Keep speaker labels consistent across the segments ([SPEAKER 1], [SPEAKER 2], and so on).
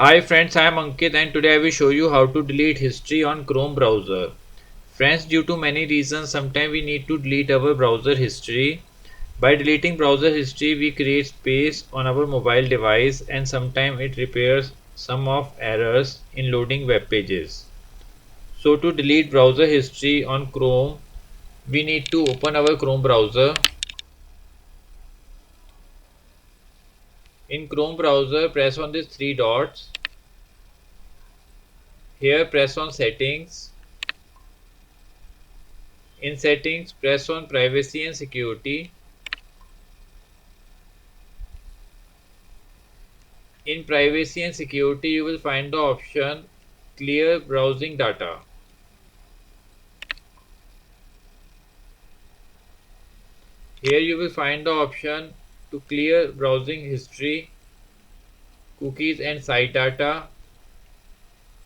[SPEAKER 1] Hi friends, I am Ankit and today I will show you how to delete history on Chrome browser. Friends, due to many reasons, sometimes we need to delete our browser history. By deleting browser history, we create space on our mobile device and sometimes it repairs some of errors in loading web pages. So to delete browser history on Chrome, we need to open our Chrome browser. In Chrome browser, press on these three dots. Here press on settings. In settings, press on privacy and security. In privacy and security, you will find the option clear browsing data. Here you will find the option to clear browsing history, cookies and site data,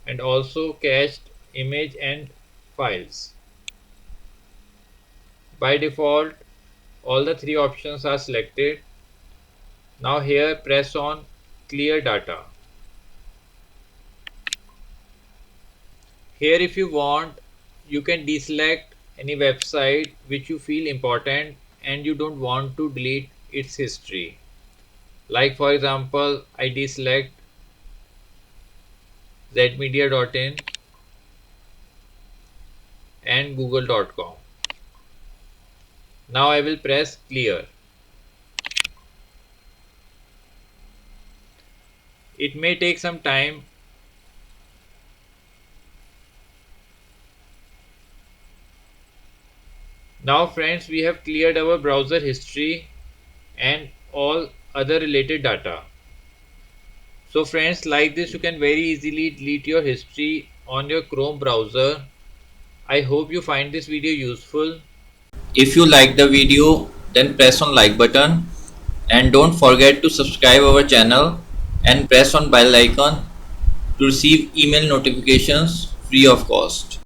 [SPEAKER 1] and also cached image and files. By default, all the three options are selected. Now here press on clear data. Here if you want, you can deselect any website which you feel important and you don't want to delete its history. Like for example, I deselect zmedia.in and google.com. Now I will press clear. It may take some time. Now friends, we have cleared our browser history and all other related data. So friends, like this you can very easily delete your history on your Chrome browser. I hope you find this video useful. If you like the video, then press on like button and don't forget to subscribe our channel and press on bell icon to receive email notifications free of cost.